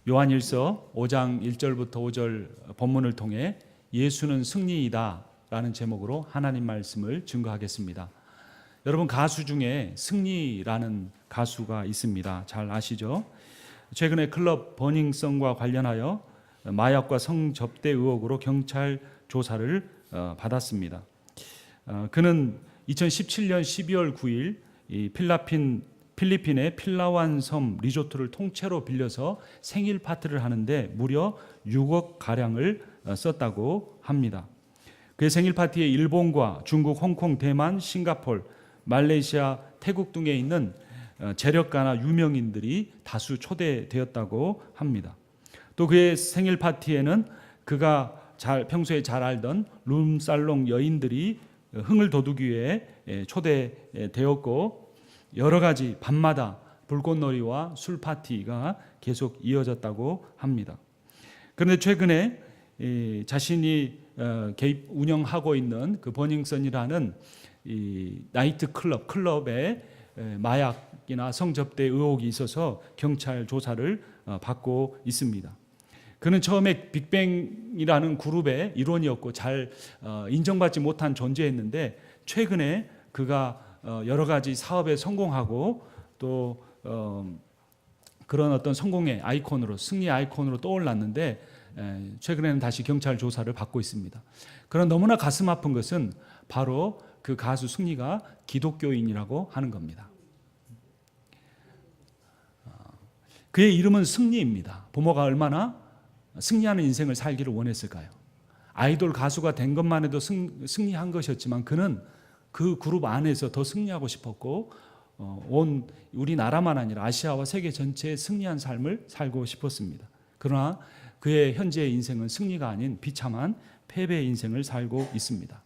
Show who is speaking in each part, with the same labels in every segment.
Speaker 1: 요한일서 5장 1절부터 5절 본문을 통해 예수는 승리이다 라는 제목으로 하나님 말씀을 증거하겠습니다. 여러분, 가수 중에 승리라는 가수가 있습니다. 잘 아시죠? 최근에 클럽 버닝썬과 관련하여 마약과 성접대 의혹으로 경찰 조사를 받았습니다. 그는 2017년 12월 9일 이 필리핀의 필라완 섬 리조트를 통째로 빌려서 생일 파티를 하는데 무려 6억 가량을 썼다고 합니다. 그의 생일 파티에 일본과 중국, 홍콩, 대만, 싱가포르, 말레이시아, 태국 등에 있는 재력가나 유명인들이 다수 초대되었다고 합니다. 또 그의 생일 파티에는 그가 평소에 잘 알던 룸살롱 여인들이 흥을 돋우기 위해 초대되었고, 여러 가지 밤마다 불꽃놀이와 술 파티가 계속 이어졌다고 합니다. 그런데 최근에 자신이 운영하고 있는 그 버닝썬이라는 이 나이트 클럽에 마약이나 성접대 의혹이 있어서 경찰 조사를 받고 있습니다. 그는 처음에 빅뱅이라는 그룹의 일원이었고 잘 인정받지 못한 존재였는데, 최근에 그가 여러 가지 사업에 성공하고 또 그런 어떤 성공의 아이콘으로, 승리 아이콘으로 떠올랐는데, 최근에는 다시 경찰 조사를 받고 있습니다. 그런 너무나 가슴 아픈 것은 바로 그 가수 승리가 기독교인이라고 하는 겁니다. 그의 이름은 승리입니다. 부모가 얼마나 승리하는 인생을 살기를 원했을까요? 아이돌 가수가 된 것만 해도 승리한 것이었지만 그는 그 그룹 안에서 더 승리하고 싶었고, 온 우리나라만 아니라 아시아와 세계 전체에 승리한 삶을 살고 싶었습니다. 그러나 그의 현재의 인생은 승리가 아닌 비참한 패배의 인생을 살고 있습니다.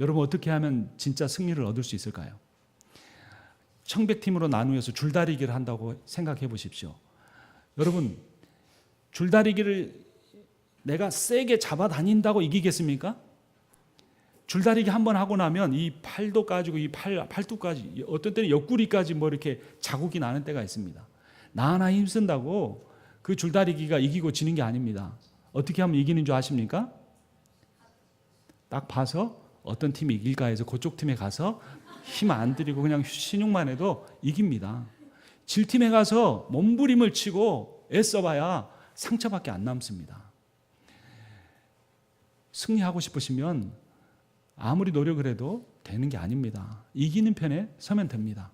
Speaker 1: 여러분, 어떻게 하면 진짜 승리를 얻을 수 있을까요? 청백팀으로 나누어서 줄다리기를 한다고 생각해 보십시오. 여러분, 줄다리기를 내가 세게 잡아 다닌다고 이기겠습니까? 줄다리기 한번 하고 나면 이 팔도 까지고 이 팔뚝까지, 어떤 때는 옆구리까지 뭐 이렇게 자국이 나는 때가 있습니다. 나 하나 힘쓴다고 그 줄다리기가 이기고 지는 게 아닙니다. 어떻게 하면 이기는 줄 아십니까? 딱 봐서 어떤 팀이 이길까 해서 그쪽 팀에 가서 힘 안 들이고 그냥 신용만 해도 이깁니다. 질 팀에 가서 몸부림을 치고 애써봐야 상처밖에 안 남습니다. 승리하고 싶으시면 아무리 노력을 해도 되는 게 아닙니다. 이기는 편에 서면 됩니다.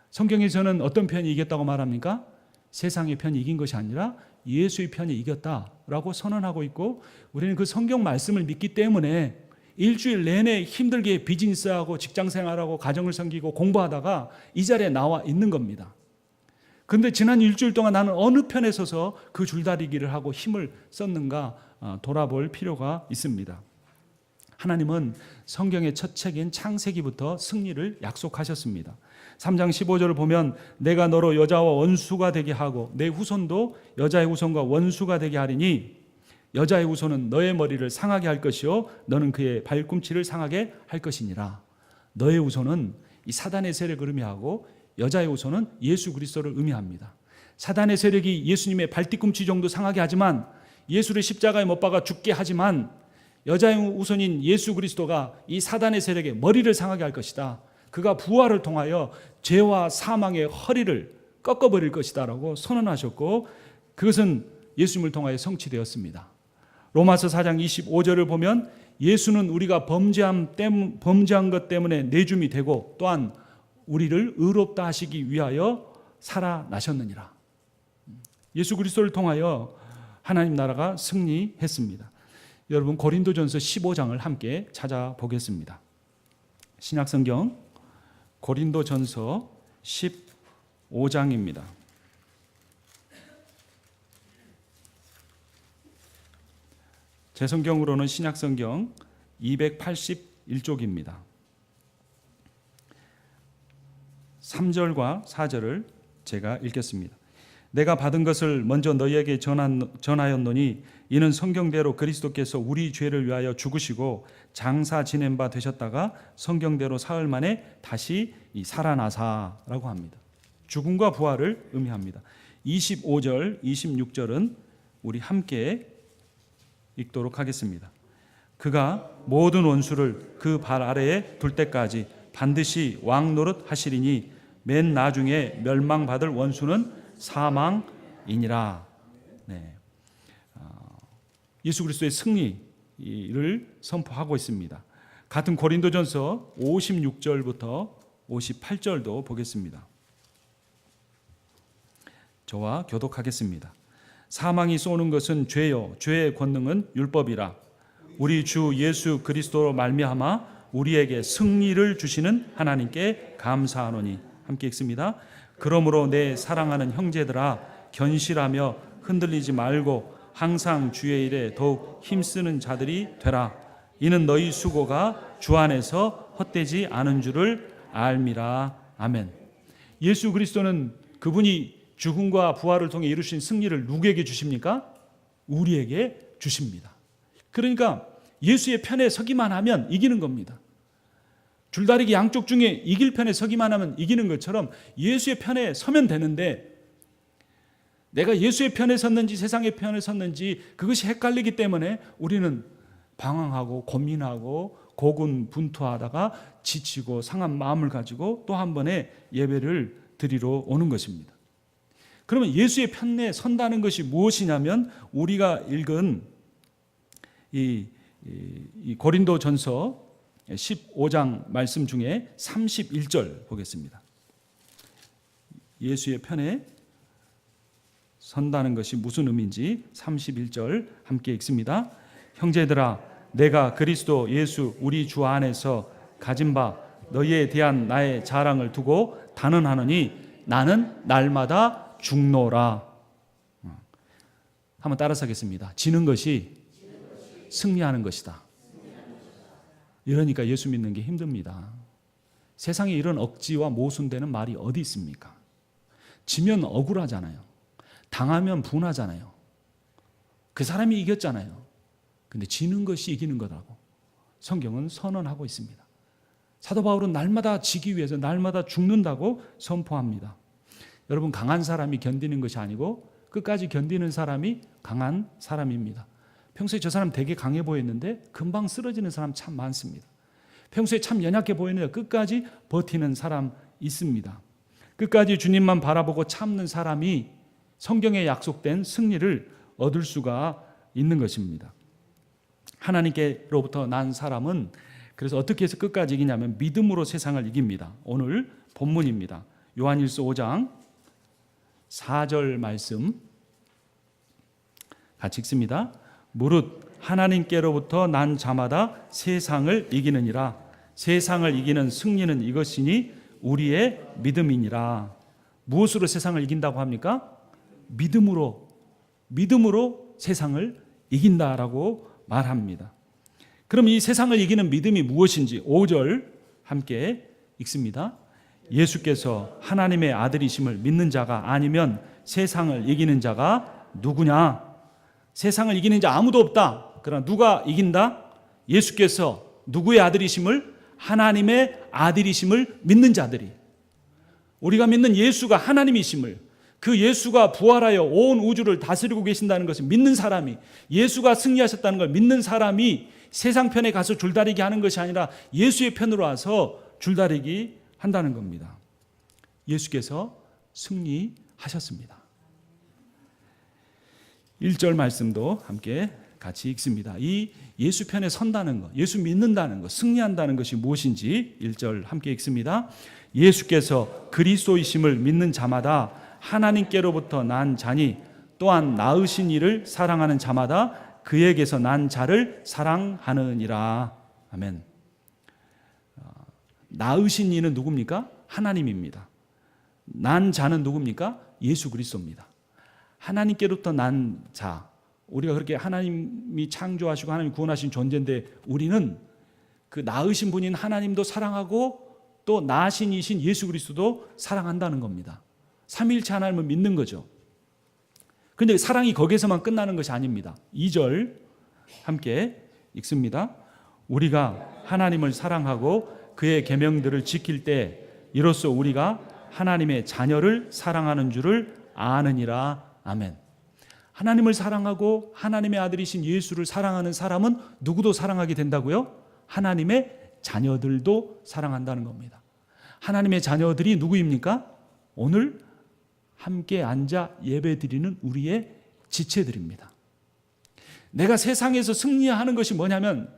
Speaker 1: 성경에서는 어떤 편이 이겼다고 말합니까? 세상의 편이 이긴 것이 아니라 예수의 편이 이겼다라고 선언하고 있고, 우리는 그 성경 말씀을 믿기 때문에 일주일 내내 힘들게 비즈니스하고 직장생활하고 가정을 섬기고 공부하다가 이 자리에 나와 있는 겁니다. 그런데 지난 일주일 동안 나는 어느 편에 서서 그 줄다리기를 하고 힘을 썼는가 돌아볼 필요가 있습니다. 하나님은 성경의 첫 책인 창세기부터 승리를 약속하셨습니다. 3장 15절을 보면 내가 너로 여자와 원수가 되게 하고 내 후손도 여자의 후손과 원수가 되게 하리니 여자의 후손은 너의 머리를 상하게 할 것이요 너는 그의 발꿈치를 상하게 할 것이니라. 너의 후손은 이 사단의 세력을 의미하고 여자의 후손은 예수 그리스도를 의미합니다. 사단의 세력이 예수님의 발뒤꿈치 정도 상하게 하지만, 예수를 십자가에 못 박아 죽게 하지만, 여자의 후손인 예수 그리스도가 이 사단의 세력의 머리를 상하게 할 것이다. 그가 부활을 통하여 죄와 사망의 허리를 꺾어버릴 것이다 라고 선언하셨고, 그것은 예수님을 통하여 성취되었습니다. 로마서 4장 25절을 보면 예수는 우리가 범죄한 것 때문에 내줌이 되고 또한 우리를 의롭다 하시기 위하여 살아나셨느니라. 예수 그리스도를 통하여 하나님 나라가 승리했습니다. 여러분, 고린도전서 15장을 함께 찾아보겠습니다. 신약성경 고린도전서 15장입니다. 제 성경으로는 신약성경 281쪽입니다. 3절과 4절을 제가 읽겠습니다. 내가 받은 것을 먼저 너희에게 전하였노니 이는 성경대로 그리스도께서 우리 죄를 위하여 죽으시고 장사 지낸 바 되셨다가 성경대로 사흘 만에 다시 살아나사라고 합니다. 죽음과 부활을 의미합니다. 25절, 26절은 우리 함께 읽도록 하겠습니다. 그가 모든 원수를 그 발 아래에 둘 때까지 반드시 왕 노릇 하시리니 맨 나중에 멸망받을 원수는 사망이니라. 네. 예수 그리스도의 승리를 선포하고 있습니다. 같은 고린도전서 56절부터 58절도 보겠습니다. 저와 교독하겠습니다. 사망이 쏘는 것은 죄요 죄의 권능은 율법이라. 우리 주 예수 그리스도로 말미암아 우리에게 승리를 주시는 하나님께 감사하노니. 함께 읽습니다. 그러므로 내 사랑하는 형제들아 견실하며 흔들리지 말고 항상 주의 일에 더욱 힘쓰는 자들이 되라. 이는 너희 수고가 주 안에서 헛되지 않은 줄을 알미라. 아멘. 예수 그리스도는 그분이 죽음과 부활을 통해 이루신 승리를 누구에게 주십니까? 우리에게 주십니다. 그러니까 예수의 편에 서기만 하면 이기는 겁니다. 줄다리기 양쪽 중에 이길 편에 서기만 하면 이기는 것처럼 예수의 편에 서면 되는데, 내가 예수의 편에 섰는지 세상의 편에 섰는지 그것이 헷갈리기 때문에 우리는 방황하고 고민하고 고군분투하다가 지치고 상한 마음을 가지고 또 한 번의 예배를 드리러 오는 것입니다. 그러면 예수의 편에 선다는 것이 무엇이냐면, 우리가 읽은 이 고린도전서 15장 말씀 중에 31절 보겠습니다. 예수의 편에 선다는 것이 무슨 의미인지 31절 함께 읽습니다. 형제들아, 내가 그리스도 예수 우리 주 안에서 가진 바 너희에 대한 나의 자랑을 두고 단언하노니 나는 날마다 죽노라. 한번 따라서 하겠습니다. 지는 것이 승리하는 것이다. 이러니까 예수 믿는 게 힘듭니다. 세상에 이런 억지와 모순되는 말이 어디 있습니까? 지면 억울하잖아요. 당하면 분하잖아요. 그 사람이 이겼잖아요. 근데 지는 것이 이기는 거라고 성경은 선언하고 있습니다. 사도 바울은 날마다 지기 위해서 날마다 죽는다고 선포합니다. 여러분, 강한 사람이 견디는 것이 아니고 끝까지 견디는 사람이 강한 사람입니다. 평소에 저 사람 되게 강해 보였는데 금방 쓰러지는 사람 참 많습니다. 평소에 참 연약해 보이는데 끝까지 버티는 사람 있습니다. 끝까지 주님만 바라보고 참는 사람이 성경에 약속된 승리를 얻을 수가 있는 것입니다. 하나님께로부터 난 사람은 그래서 어떻게 해서 끝까지 이기냐면 믿음으로 세상을 이깁니다. 오늘 본문입니다. 요한일서 5장 4절 말씀 같이 읽습니다. 무릇 하나님께로부터 난 자마다 세상을 이기느니라. 세상을 이기는 승리는 이것이니 우리의 믿음이니라. 무엇으로 세상을 이긴다고 합니까? 믿음으로 세상을 이긴다라고 말합니다. 그럼 이 세상을 이기는 믿음이 무엇인지 5절 함께 읽습니다. 예수께서 하나님의 아들이심을 믿는 자가 아니면 세상을 이기는 자가 누구냐? 세상을 이기는 자 아무도 없다. 그러나 누가 이긴다? 예수께서 누구의 아들이심을? 하나님의 아들이심을 믿는 자들이. 우리가 믿는 예수가 하나님이심을, 그 예수가 부활하여 온 우주를 다스리고 계신다는 것을 믿는 사람이, 예수가 승리하셨다는 걸 믿는 사람이 세상 편에 가서 줄다리기 하는 것이 아니라 예수의 편으로 와서 줄다리기 한다는 겁니다. 예수께서 승리하셨습니다. 1절 말씀도 함께 같이 읽습니다. 이 예수 편에 선다는 것, 예수 믿는다는 것, 승리한다는 것이 무엇인지 1절 함께 읽습니다. 예수께서 그리스도이심을 믿는 자마다 하나님께로부터 난 자니 또한 낳으신 이를 사랑하는 자마다 그에게서 난 자를 사랑하느니라. 아멘. 낳으신 이는 누굽니까? 하나님입니다. 난 자는 누굽니까? 예수 그리스도입니다. 하나님께로부터 난 자, 우리가 그렇게 하나님이 창조하시고 하나님이 구원하신 존재인데 우리는 그 낳으신 분인 하나님도 사랑하고 또 낳으신 이신 예수 그리스도도 사랑한다는 겁니다. 삼위일체 하나님을 믿는 거죠. 그런데 사랑이 거기에서만 끝나는 것이 아닙니다. 2절 함께 읽습니다. 우리가 하나님을 사랑하고 그의 계명들을 지킬 때 이로써 우리가 하나님의 자녀를 사랑하는 줄을 아느니라. 아멘. 하나님을 사랑하고 하나님의 아들이신 예수를 사랑하는 사람은 누구도 사랑하게 된다고요? 하나님의 자녀들도 사랑한다는 겁니다. 하나님의 자녀들이 누구입니까? 오늘 함께 앉아 예배드리는 우리의 지체들입니다. 내가 세상에서 승리하는 것이 뭐냐면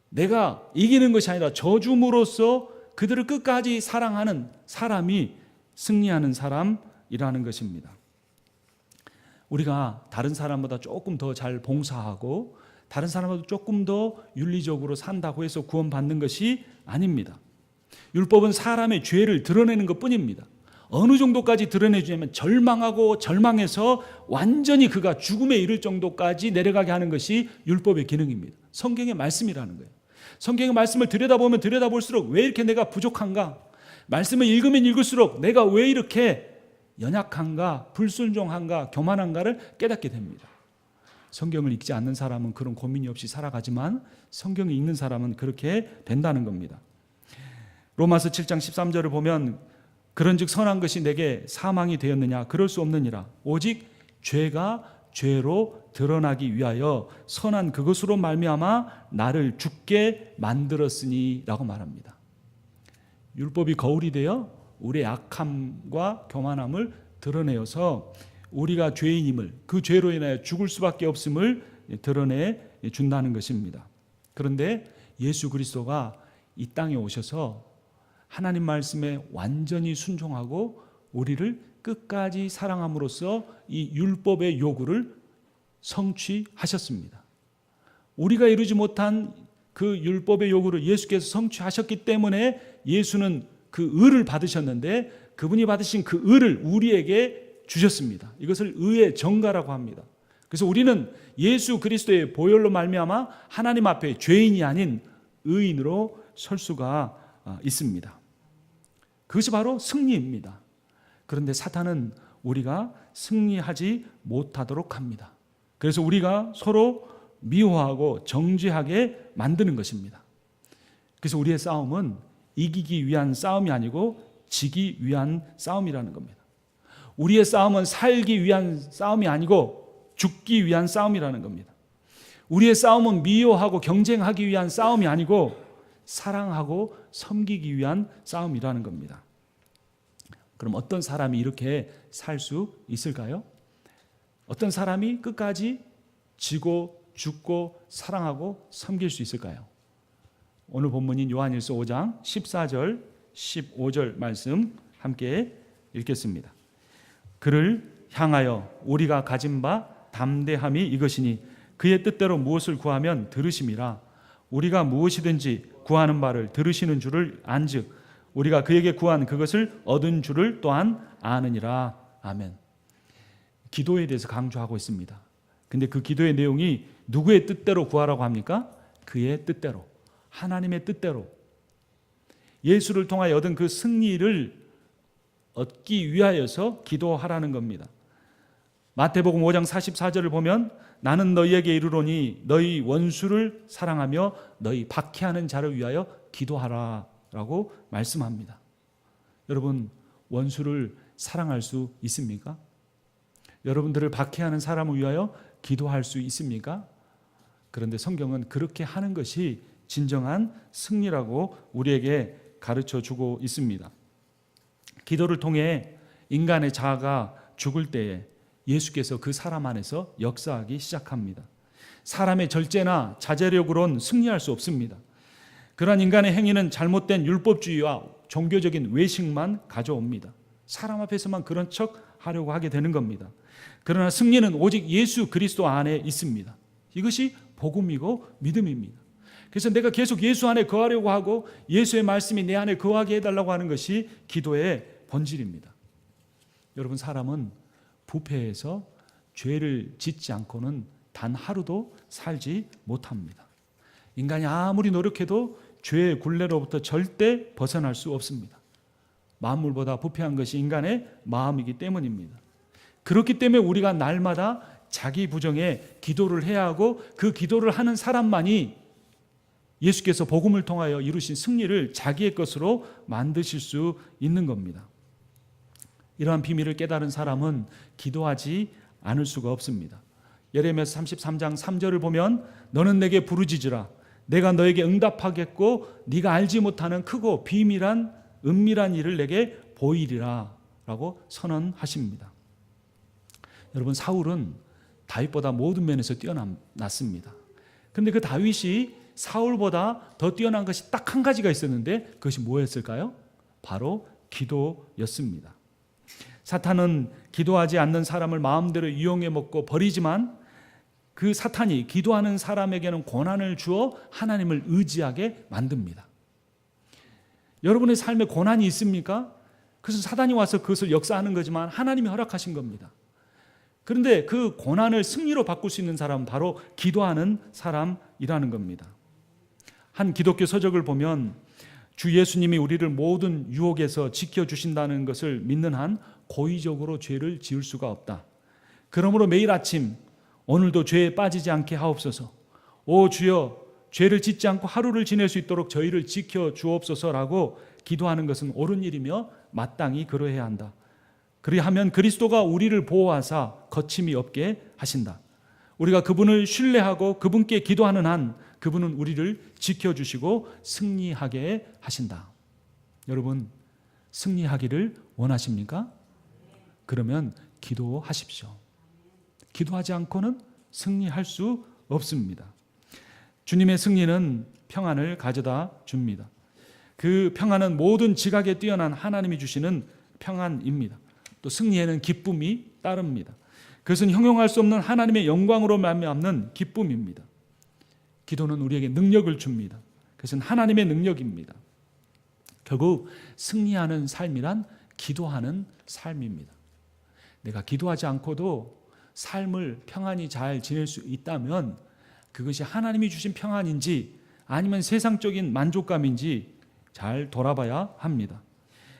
Speaker 1: 내가 이기는 것이 아니라 저주물로써 그들을 끝까지 사랑하는 사람이 승리하는 사람이라는 것입니다. 우리가 다른 사람보다 조금 더 잘 봉사하고 다른 사람보다 조금 더 윤리적으로 산다고 해서 구원받는 것이 아닙니다. 율법은 사람의 죄를 드러내는 것뿐입니다. 어느 정도까지 드러내주냐면 절망하고 절망해서 완전히 그가 죽음에 이를 정도까지 내려가게 하는 것이 율법의 기능입니다. 성경의 말씀이라는 거예요. 성경의 말씀을 들여다보면 들여다볼수록 왜 이렇게 내가 부족한가? 말씀을 읽으면 읽을수록 내가 왜 이렇게 연약한가, 불순종한가, 교만한가를 깨닫게 됩니다. 성경을 읽지 않는 사람은 그런 고민이 없이 살아가지만 성경을 읽는 사람은 그렇게 된다는 겁니다. 로마서 7장 13절을 보면 그런즉 선한 것이 내게 사망이 되었느냐? 그럴 수 없느니라. 오직 죄가 죄로 드러나기 위하여 선한 그것으로 말미암아 나를 죽게 만들었으니 라고 말합니다. 율법이 거울이 되어 우리의 악함과 교만함을 드러내어서 우리가 죄인임을, 그 죄로 인하여 죽을 수밖에 없음을 드러내 준다는 것입니다. 그런데 예수 그리스도가 이 땅에 오셔서 하나님 말씀에 완전히 순종하고 우리를 끝까지 사랑함으로써 이 율법의 요구를 성취하셨습니다. 우리가 이루지 못한 그 율법의 요구를 예수께서 성취하셨기 때문에 예수는 그 의를 받으셨는데 그분이 받으신 그 의를 우리에게 주셨습니다. 이것을 의의 정가라고 합니다. 그래서 우리는 예수 그리스도의 보혈로 말미암아 하나님 앞에 죄인이 아닌 의인으로 설 수가 있습니다. 그것이 바로 승리입니다. 그런데 사탄은 우리가 승리하지 못하도록 합니다. 그래서 우리가 서로 미워하고 정죄하게 만드는 것입니다. 그래서 우리의 싸움은 이기기 위한 싸움이 아니고 지기 위한 싸움이라는 겁니다. 우리의 싸움은 살기 위한 싸움이 아니고 죽기 위한 싸움이라는 겁니다. 우리의 싸움은 미워하고 경쟁하기 위한 싸움이 아니고 사랑하고 섬기기 위한 싸움이라는 겁니다. 그럼 어떤 사람이 이렇게 살 수 있을까요? 어떤 사람이 끝까지 지고 죽고 사랑하고 섬길 수 있을까요? 오늘 본문인 요한일서 5장 14절 15절 말씀 함께 읽겠습니다. 그를 향하여 우리가 가진 바 담대함이 이것이니 그의 뜻대로 무엇을 구하면 들으심이라. 우리가 무엇이든지 구하는 바를 들으시는 줄을 안즉 우리가 그에게 구한 그것을 얻은 줄을 또한 아느니라. 아멘. 기도에 대해서 강조하고 있습니다. 근데 그 기도의 내용이 누구의 뜻대로 구하라고 합니까? 그의 뜻대로, 하나님의 뜻대로. 예수를 통하여 얻은 그 승리를 얻기 위하여서 기도하라는 겁니다. 마태복음 5장 44절을 보면 나는 너희에게 이르노니 너희 원수를 사랑하며 너희 박해하는 자를 위하여 기도하라 라고 말씀합니다. 여러분, 원수를 사랑할 수 있습니까? 여러분들을 박해하는 사람을 위하여 기도할 수 있습니까? 그런데 성경은 그렇게 하는 것이 진정한 승리라고 우리에게 가르쳐 주고 있습니다. 기도를 통해 인간의 자아가 죽을 때에 예수께서 그 사람 안에서 역사하기 시작합니다. 사람의 절제나 자제력으로는 승리할 수 없습니다. 그러한 인간의 행위는 잘못된 율법주의와 종교적인 외식만 가져옵니다. 사람 앞에서만 그런 척 하려고 하게 되는 겁니다. 그러나 승리는 오직 예수 그리스도 안에 있습니다. 이것이 복음이고 믿음입니다. 그래서 내가 계속 예수 안에 거하려고 하고 예수의 말씀이 내 안에 거하게 해달라고 하는 것이 기도의 본질입니다. 여러분, 사람은 부패해서 죄를 짓지 않고는 단 하루도 살지 못합니다. 인간이 아무리 노력해도 죄의 굴레로부터 절대 벗어날 수 없습니다. 만물보다 부패한 것이 인간의 마음이기 때문입니다. 그렇기 때문에 우리가 날마다 자기 부정에 기도를 해야 하고 그 기도를 하는 사람만이 예수께서 복음을 통하여 이루신 승리를 자기의 것으로 만드실 수 있는 겁니다. 이러한 비밀을 깨달은 사람은 기도하지 않을 수가 없습니다. 예레미야서 33장 3절을 보면 너는 내게 부르짖으라 내가 너에게 응답하겠고 네가 알지 못하는 크고 비밀한 은밀한 일을 내게 보이리라 라고 선언하십니다. 여러분, 사울은 다윗보다 모든 면에서 뛰어났습니다. 그런데 그 다윗이 사울보다 더 뛰어난 것이 딱 한 가지가 있었는데 그것이 뭐였을까요? 바로 기도였습니다. 사탄은 기도하지 않는 사람을 마음대로 이용해 먹고 버리지만 그 사탄이 기도하는 사람에게는 고난을 주어 하나님을 의지하게 만듭니다. 여러분의 삶에 고난이 있습니까? 그것은 사단이 와서 그것을 역사하는 거지만 하나님이 허락하신 겁니다. 그런데 그 고난을 승리로 바꿀 수 있는 사람은 바로 기도하는 사람이라는 겁니다. 한 기독교 서적을 보면 주 예수님이 우리를 모든 유혹에서 지켜주신다는 것을 믿는 한 고의적으로 죄를 지을 수가 없다. 그러므로 매일 아침 오늘도 죄에 빠지지 않게 하옵소서. 오 주여, 죄를 짓지 않고 하루를 지낼 수 있도록 저희를 지켜주옵소서라고 기도하는 것은 옳은 일이며 마땅히 그러해야 한다. 그리하면 그리스도가 우리를 보호하사 거침이 없게 하신다. 우리가 그분을 신뢰하고 그분께 기도하는 한 그분은 우리를 지켜주시고 승리하게 하신다. 여러분, 승리하기를 원하십니까? 그러면 기도하십시오. 기도하지 않고는 승리할 수 없습니다. 주님의 승리는 평안을 가져다 줍니다. 그 평안은 모든 지각에 뛰어난 하나님이 주시는 평안입니다. 또 승리에는 기쁨이 따릅니다. 그것은 형용할 수 없는 하나님의 영광으로 말미암는 기쁨입니다. 기도는 우리에게 능력을 줍니다. 그것은 하나님의 능력입니다. 결국 승리하는 삶이란 기도하는 삶입니다. 내가 기도하지 않고도 삶을 평안히 잘 지낼 수 있다면 그것이 하나님이 주신 평안인지 아니면 세상적인 만족감인지 잘 돌아봐야 합니다.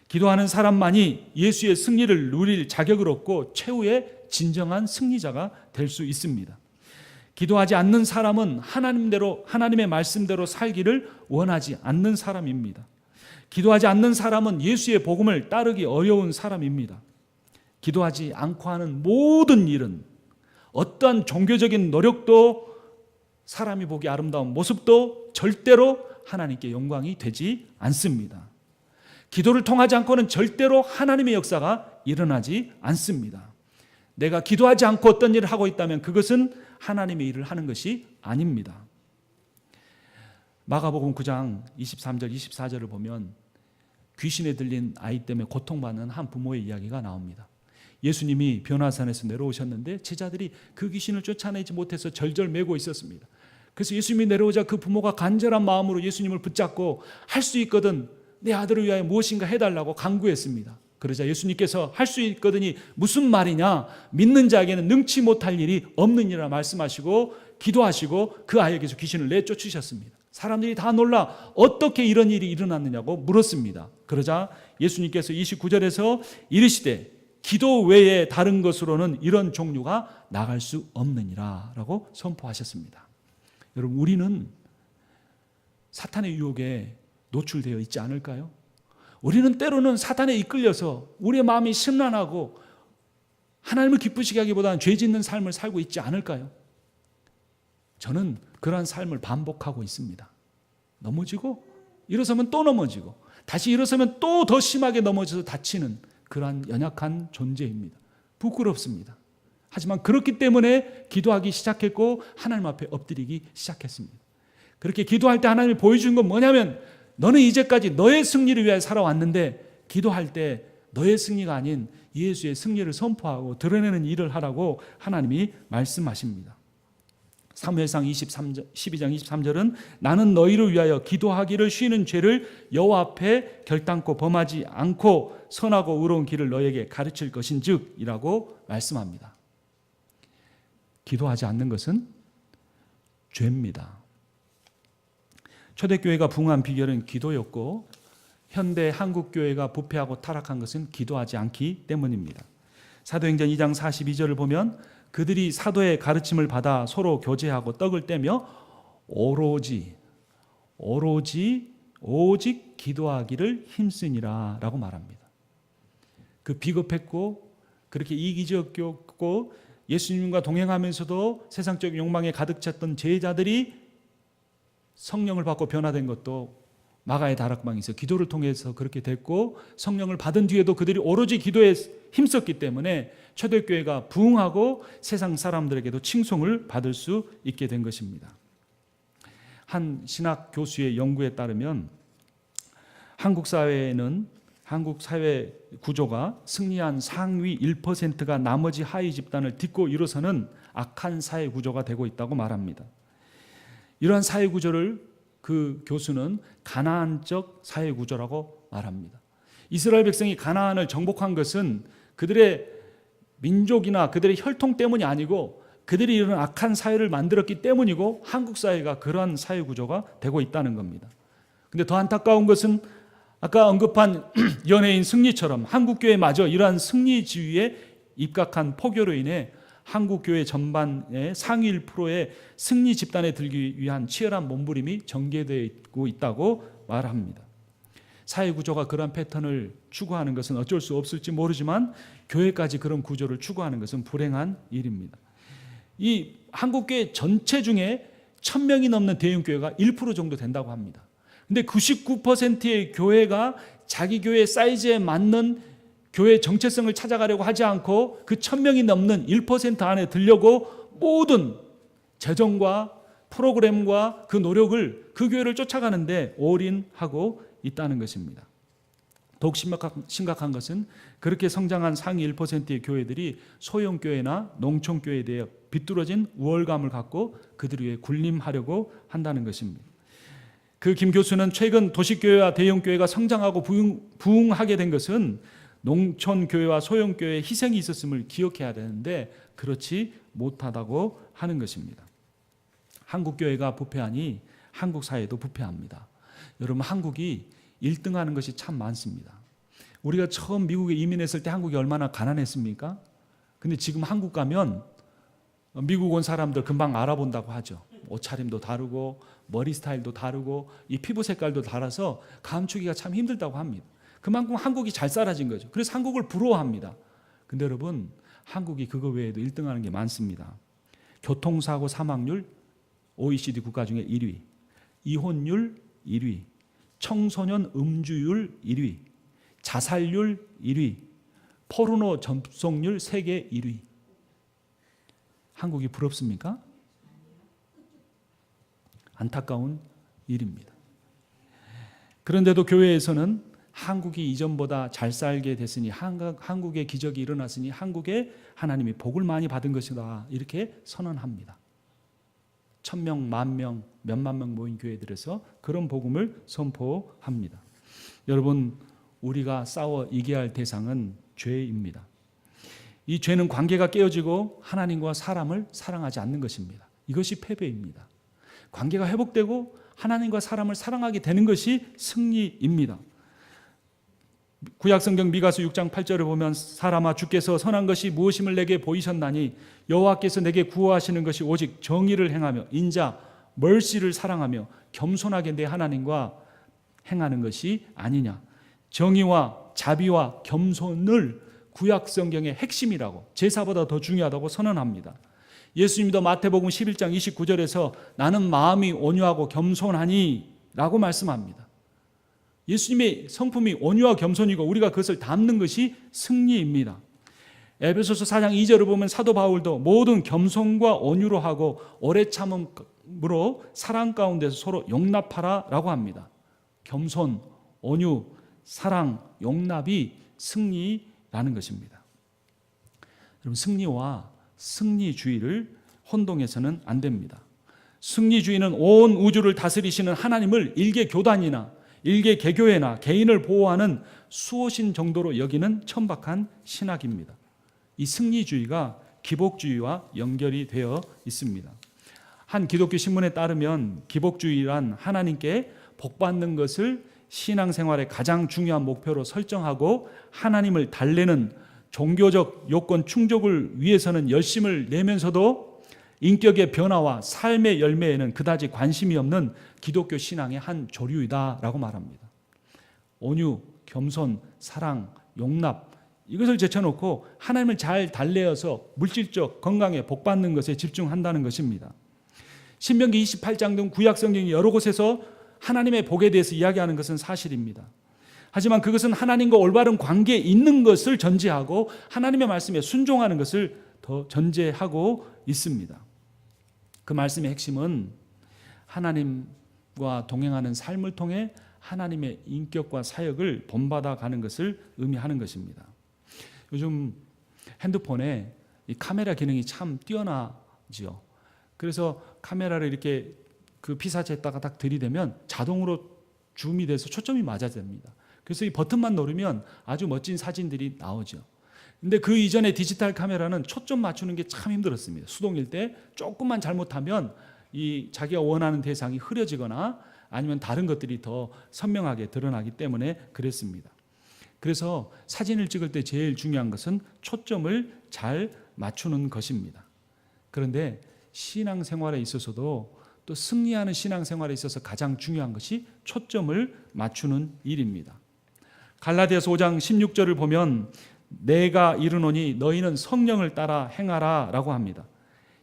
Speaker 1: 기도하는 사람만이 예수의 승리를 누릴 자격을 얻고 최후의 진정한 승리자가 될 수 있습니다. 기도하지 않는 사람은 하나님의 말씀대로 살기를 원하지 않는 사람입니다. 기도하지 않는 사람은 예수의 복음을 따르기 어려운 사람입니다. 기도하지 않고 하는 모든 일은 어떠한 종교적인 노력도 사람이 보기 아름다운 모습도 절대로 하나님께 영광이 되지 않습니다. 기도를 통하지 않고는 절대로 하나님의 역사가 일어나지 않습니다. 내가 기도하지 않고 어떤 일을 하고 있다면 그것은 하나님의 일을 하는 것이 아닙니다. 마가복음 9장 23절 24절을 보면 귀신에 들린 아이 때문에 고통받는 한 부모의 이야기가 나옵니다. 예수님이 변화산에서 내려오셨는데 제자들이 그 귀신을 쫓아내지 못해서 절절매고 있었습니다. 그래서 예수님이 내려오자 그 부모가 간절한 마음으로 예수님을 붙잡고 할 수 있거든 내 아들을 위하여 무엇인가 해달라고 간구했습니다. 그러자 예수님께서 할 수 있거든이 무슨 말이냐, 믿는 자에게는 능치 못할 일이 없느니라 말씀하시고 기도하시고 그 아이에게서 귀신을 내쫓으셨습니다. 사람들이 다 놀라 어떻게 이런 일이 일어났느냐고 물었습니다. 그러자 예수님께서 29절에서 이르시되 기도 외에 다른 것으로는 이런 종류가 나갈 수 없느니라 라고 선포하셨습니다. 여러분, 우리는 사탄의 유혹에 노출되어 있지 않을까요? 우리는 때로는 사탄에 이끌려서 우리의 마음이 심란하고 하나님을 기쁘시게 하기보다는 죄 짓는 삶을 살고 있지 않을까요? 저는 그러한 삶을 반복하고 있습니다. 넘어지고 일어서면 또 넘어지고 다시 일어서면 또 더 심하게 넘어져서 다치는 그러한 연약한 존재입니다. 부끄럽습니다. 하지만 그렇기 때문에 기도하기 시작했고 하나님 앞에 엎드리기 시작했습니다. 그렇게 기도할 때 하나님이 보여준 건 뭐냐면 너는 이제까지 너의 승리를 위해 살아왔는데 기도할 때 너의 승리가 아닌 예수의 승리를 선포하고 드러내는 일을 하라고 하나님이 말씀하십니다. 사무엘상 12장 23절은 나는 너희를 위하여 기도하기를 쉬는 죄를 여호와 앞에 결단코 범하지 않고 선하고 의로운 길을 너희에게 가르칠 것인즉 이라고 말씀합니다. 기도하지 않는 것은 죄입니다. 초대교회가 부흥한 비결은 기도였고 현대 한국교회가 부패하고 타락한 것은 기도하지 않기 때문입니다. 사도행전 2장 42절을 보면 그들이 사도의 가르침을 받아 서로 교제하고 떡을 떼며 오직 기도하기를 힘쓰니라 라고 말합니다. 그 비겁했고 그렇게 이기적이었고 예수님과 동행하면서도 세상적 욕망에 가득 찼던 제자들이 성령을 받고 변화된 것도 마가의 다락방에서 기도를 통해서 그렇게 됐고, 성령을 받은 뒤에도 그들이 오로지 기도에 힘썼기 때문에 초대교회가 부흥하고 세상 사람들에게도 칭송을 받을 수 있게 된 것입니다. 한 신학 교수의 연구에 따르면 한국 사회에는 한국 사회 구조가 승리한 상위 1%가 나머지 하위 집단을 딛고 일어서는 악한 사회 구조가 되고 있다고 말합니다. 이러한 사회 구조를 그 교수는 가나안적 사회 구조라고 말합니다. 이스라엘 백성이 가나안을 정복한 것은 그들의 민족이나 그들의 혈통 때문이 아니고 그들이 이런 악한 사회를 만들었기 때문이고 한국 사회가 그러한 사회 구조가 되고 있다는 겁니다. 근데 더 안타까운 것은 아까 언급한 연예인 승리처럼 한국교회마저 이러한 승리주의에 입각한 포교로 인해 한국교회 전반의 상위 1%의 승리 집단에 들기 위한 치열한 몸부림이 전개되고 있다고 말합니다. 사회구조가 그러한 패턴을 추구하는 것은 어쩔 수 없을지 모르지만 교회까지 그런 구조를 추구하는 것은 불행한 일입니다. 이 한국교회 전체 중에 1000명이 넘는 대형교회가 1% 정도 된다고 합니다. 근데 99%의 교회가 자기 교회 사이즈에 맞는 교회 정체성을 찾아가려고 하지 않고 그 1000명이 넘는 1% 안에 들려고 모든 재정과 프로그램과 그 노력을 그 교회를 쫓아가는데 올인하고 있다는 것입니다. 더욱 심각한 것은 그렇게 성장한 상위 1%의 교회들이 소형교회나 농촌교회에 대해 비뚤어진 우월감을 갖고 그들 위해 군림하려고 한다는 것입니다. 그 김 교수는 최근 도시교회와 대형교회가 성장하고 부흥하게 된 것은 농촌교회와 소형교회의 희생이 있었음을 기억해야 되는데 그렇지 못하다고 하는 것입니다. 한국교회가 부패하니 한국 사회도 부패합니다. 여러분, 한국이 1등하는 것이 참 많습니다. 우리가 처음 미국에 이민했을 때 한국이 얼마나 가난했습니까? 근데 지금 한국 가면 미국 온 사람들 금방 알아본다고 하죠. 옷차림도 다르고 머리 스타일도 다르고 이 피부 색깔도 달라서 감추기가 참 힘들다고 합니다. 그만큼 한국이 잘 살아진 거죠. 그래서 한국을 부러워합니다. 근데 여러분, 한국이 그거 외에도 1등하는 게 많습니다. 교통사고 사망률 OECD 국가 중에 1위, 이혼율 1위, 청소년 음주율 1위, 자살률 1위, 포르노 접속률 세계 1위. 한국이 부럽습니까? 안타까운 일입니다. 그런데도 교회에서는 한국이 이전보다 잘 살게 됐으니, 한국의 기적이 일어났으니 한국에 하나님이 복을 많이 받은 것이다, 이렇게 선언합니다. 1000명, 10,000명, 몇만 명 모인 교회들에서 그런 복음을 선포합니다. 여러분, 우리가 싸워 이겨야 할 대상은 죄입니다. 이 죄는 관계가 깨어지고 하나님과 사람을 사랑하지 않는 것입니다. 이것이 패배입니다. 관계가 회복되고 하나님과 사람을 사랑하게 되는 것이 승리입니다. 구약성경 미가서 6장 8절을 보면 사람아, 주께서 선한 것이 무엇임을 내게 보이셨나니 여호와께서 내게 구하시는 것이 오직 정의를 행하며 인자 멀시를 사랑하며 겸손하게 내 하나님과 행하는 것이 아니냐. 정의와 자비와 겸손을 구약성경의 핵심이라고, 제사보다 더 중요하다고 선언합니다. 예수님도 마태복음 11장 29절에서 나는 마음이 온유하고 겸손하니 라고 말씀합니다. 예수님의 성품이 온유와 겸손이고 우리가 그것을 담는 것이 승리입니다. 에베소서 4장 2절을 보면 사도 바울도 모든 겸손과 온유로 하고 오래 참음으로 사랑 가운데서 서로 용납하라 라고 합니다. 겸손, 온유, 사랑, 용납이 승리라는 것입니다. 여러분, 승리와 승리주의를 혼동해서는 안 됩니다. 승리주의는 온 우주를 다스리시는 하나님을 일개 교단이나 일개 개교회나 개인을 보호하는 수호신 정도로 여기는 천박한 신학입니다. 이 승리주의가 기복주의와 연결이 되어 있습니다. 한 기독교 신문에 따르면 기복주의란 하나님께 복받는 것을 신앙생활의 가장 중요한 목표로 설정하고 하나님을 달래는 종교적 요건 충족을 위해서는 열심을 내면서도 인격의 변화와 삶의 열매에는 그다지 관심이 없는 기독교 신앙의 한 조류이다라고 말합니다. 온유, 겸손, 사랑, 용납, 이것을 제쳐놓고 하나님을 잘 달래어서 물질적 건강에 복받는 것에 집중한다는 것입니다. 신명기 28장 등 구약 성경이 여러 곳에서 하나님의 복에 대해서 이야기하는 것은 사실입니다. 하지만 그것은 하나님과 올바른 관계에 있는 것을 전제하고 하나님의 말씀에 순종하는 것을 더 전제하고 있습니다. 그 말씀의 핵심은 하나님과 동행하는 삶을 통해 하나님의 인격과 사역을 본받아 가는 것을 의미하는 것입니다. 요즘 핸드폰에 이 카메라 기능이 참 뛰어나지요. 그래서 카메라를 이렇게 그 피사체에다가 딱 들이대면 자동으로 줌이 돼서 초점이 맞아야 됩니다. 그래서 이 버튼만 누르면 아주 멋진 사진들이 나오죠. 근데 그 이전에 디지털 카메라는 초점 맞추는 게 참 힘들었습니다. 수동일 때 조금만 잘못하면 이 자기가 원하는 대상이 흐려지거나 아니면 다른 것들이 더 선명하게 드러나기 때문에 그랬습니다. 그래서 사진을 찍을 때 제일 중요한 것은 초점을 잘 맞추는 것입니다. 그런데 신앙생활에 있어서도 또 승리하는 신앙생활에 있어서 가장 중요한 것이 초점을 맞추는 일입니다. 갈라디아서 5장 16절을 보면 내가 이르노니 너희는 성령을 따라 행하라 라고 합니다.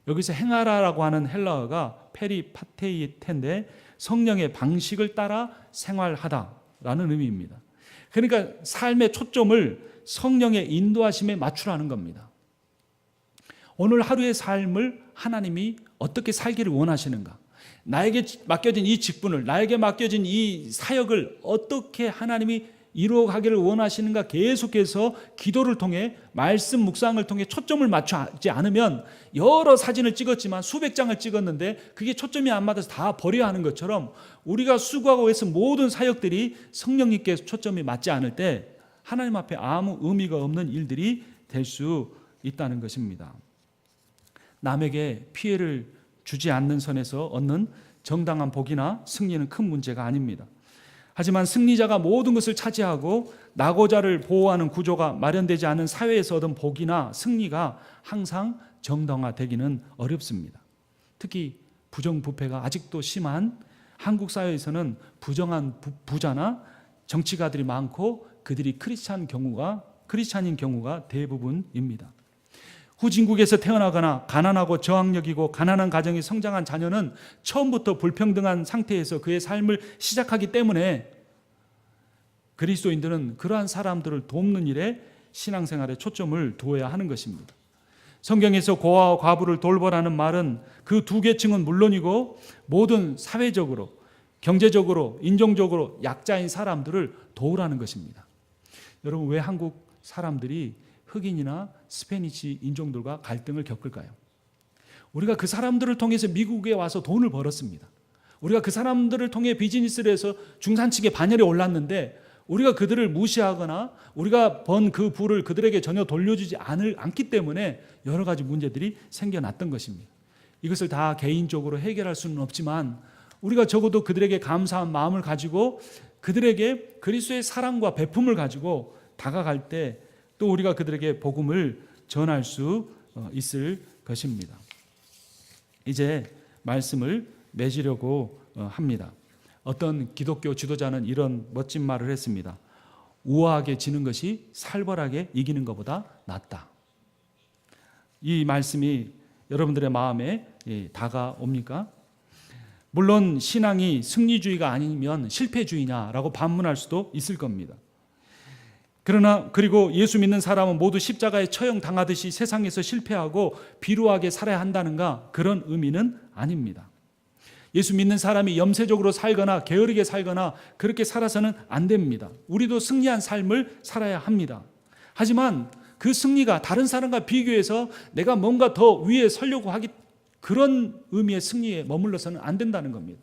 Speaker 1: 여기서 행하라라고 하는 헬라어가 페리파테이텐데 성령의 방식을 따라 생활하다라는 의미입니다. 그러니까 삶의 초점을 성령의 인도하심에 맞추라는 겁니다. 오늘 하루의 삶을 하나님이 어떻게 살기를 원하시는가? 나에게 맡겨진 이 직분을, 나에게 맡겨진 이 사역을 어떻게 하나님이 이루어가기를 원하시는가 계속해서 기도를 통해 말씀 묵상을 통해 초점을 맞추지 않으면 여러 사진을 찍었지만 수백 장을 찍었는데 그게 초점이 안 맞아서 다 버려야 하는 것처럼 우리가 수고하고 해서 모든 사역들이 성령님께 초점이 맞지 않을 때 하나님 앞에 아무 의미가 없는 일들이 될 수 있다는 것입니다. 남에게 피해를 주지 않는 선에서 얻는 정당한 복이나 승리는 큰 문제가 아닙니다. 하지만 승리자가 모든 것을 차지하고 낙오자를 보호하는 구조가 마련되지 않은 사회에서 얻은 복이나 승리가 항상 정당화되기는 어렵습니다. 특히 부정부패가 아직도 심한 한국 사회에서는 부정한 부자나 정치가들이 많고 그들이 크리스찬인 경우가 대부분입니다. 후진국에서 태어나거나 가난하고 저학력이고 가난한 가정이 성장한 자녀는 처음부터 불평등한 상태에서 그의 삶을 시작하기 때문에 그리스도인들은 그러한 사람들을 돕는 일에 신앙생활에 초점을 두어야 하는 것입니다. 성경에서 고아와 과부를 돌보라는 말은 그 두 계층은 물론이고 모든 사회적으로, 경제적으로, 인종적으로 약자인 사람들을 도우라는 것입니다. 여러분, 왜 한국 사람들이 흑인이나 스페니시 인종들과 갈등을 겪을까요? 우리가 그 사람들을 통해서 미국에 와서 돈을 벌었습니다. 우리가 그 사람들을 통해 비즈니스를 해서 중산층의 반열에 올랐는데 우리가 그들을 무시하거나 우리가 번 그 부를 그들에게 전혀 돌려주지 않기 때문에 여러 가지 문제들이 생겨났던 것입니다. 이것을 다 개인적으로 해결할 수는 없지만 우리가 적어도 그들에게 감사한 마음을 가지고 그들에게 그리스도의 사랑과 베품을 가지고 다가갈 때 또 우리가 그들에게 복음을 전할 수 있을 것입니다. 이제 말씀을 맺으려고 합니다. 어떤 기독교 지도자는 이런 멋진 말을 했습니다. 우아하게 지는 것이 살벌하게 이기는 것보다 낫다. 이 말씀이 여러분들의 마음에 다가옵니까? 물론 신앙이 승리주의가 아니면 실패주의냐라고 반문할 수도 있을 겁니다. 그러나 그리고 예수 믿는 사람은 모두 십자가에 처형당하듯이 세상에서 실패하고 비루하게 살아야 한다는가? 그런 의미는 아닙니다. 예수 믿는 사람이 염세적으로 살거나 게으르게 살거나 그렇게 살아서는 안 됩니다. 우리도 승리한 삶을 살아야 합니다. 하지만 그 승리가 다른 사람과 비교해서 내가 뭔가 더 위에 서려고 하기 그런 의미의 승리에 머물러서는 안 된다는 겁니다.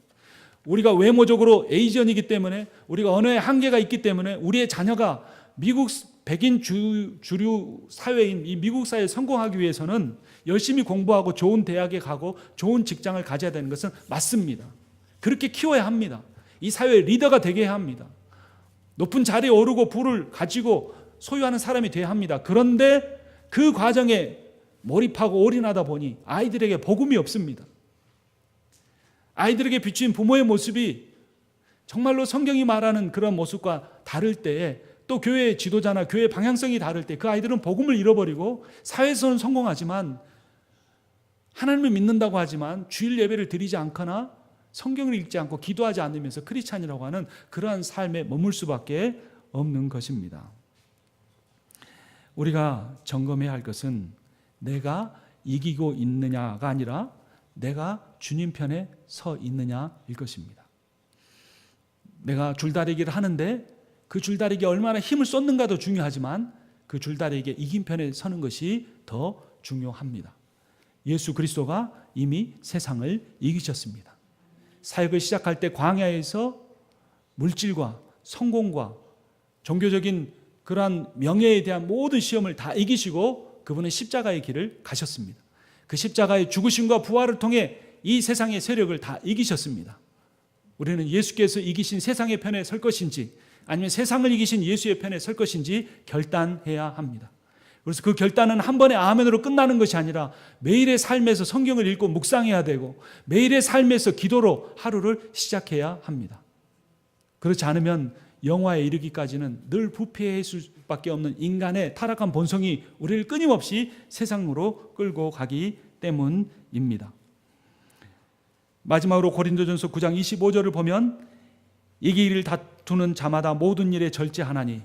Speaker 1: 우리가 외모적으로 에이전이기 때문에 우리가 언어의 한계가 있기 때문에 우리의 자녀가 미국 백인 주류 사회인 이 미국 사회에 성공하기 위해서는 열심히 공부하고 좋은 대학에 가고 좋은 직장을 가져야 되는 것은 맞습니다. 그렇게 키워야 합니다. 이 사회의 리더가 되게 해야 합니다. 높은 자리에 오르고 부를 가지고 소유하는 사람이 돼야 합니다. 그런데 그 과정에 몰입하고 올인하다 보니 아이들에게 복음이 없습니다. 아이들에게 비추인 부모의 모습이 정말로 성경이 말하는 그런 모습과 다를 때에 또 교회 지도자나 교회 방향성이 다를 때 그 아이들은 복음을 잃어버리고 사회에서는 성공하지만 하나님을 믿는다고 하지만 주일 예배를 드리지 않거나 성경을 읽지 않고 기도하지 않으면서 크리스찬이라고 하는 그러한 삶에 머물 수밖에 없는 것입니다. 우리가 점검해야 할 것은 내가 이기고 있느냐가 아니라 내가 주님 편에 서 있느냐일 것입니다. 내가 줄다리기를 하는데 그 줄다리기에 얼마나 힘을 쏟는가도 중요하지만 그 줄다리기에 이긴 편에 서는 것이 더 중요합니다. 예수 그리스도가 이미 세상을 이기셨습니다. 사역을 시작할 때 광야에서 물질과 성공과 종교적인 그러한 명예에 대한 모든 시험을 다 이기시고 그분은 십자가의 길을 가셨습니다. 그 십자가의 죽으심과 부활을 통해 이 세상의 세력을 다 이기셨습니다. 우리는 예수께서 이기신 세상의 편에 설 것인지 아니면 세상을 이기신 예수의 편에 설 것인지 결단해야 합니다. 그래서 그 결단은 한 번의 아멘으로 끝나는 것이 아니라 매일의 삶에서 성경을 읽고 묵상해야 되고 매일의 삶에서 기도로 하루를 시작해야 합니다. 그렇지 않으면 영화에 이르기까지는 늘 부패할 수밖에 없는 인간의 타락한 본성이 우리를 끊임없이 세상으로 끌고 가기 때문입니다. 마지막으로 고린도전서 9장 25절을 보면 이기 일을 다투는 자마다 모든 일에 절제하나니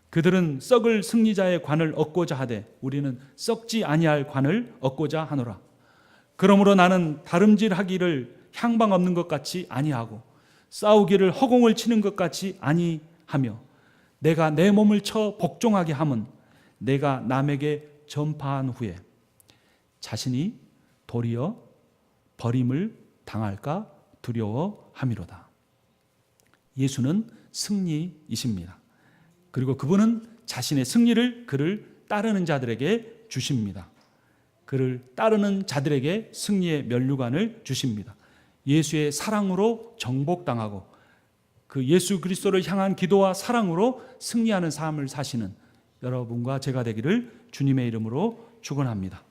Speaker 1: 그들은 썩을 승리자의 관을 얻고자 하되 우리는 썩지 아니할 관을 얻고자 하노라. 그러므로 나는 다름질하기를 향방 없는 것 같이 아니하고 싸우기를 허공을 치는 것 같이 아니하며 내가 내 몸을 쳐 복종하게 함은 내가 남에게 전파한 후에 자신이 도리어 버림을 당할까 두려워함이로다. 예수는 승리이십니다. 그리고 그분은 자신의 승리를 그를 따르는 자들에게 주십니다. 그를 따르는 자들에게 승리의 면류관을 주십니다. 예수의 사랑으로 정복당하고 그 예수 그리스도를 향한 기도와 사랑으로 승리하는 삶을 사시는 여러분과 제가 되기를 주님의 이름으로 축원합니다.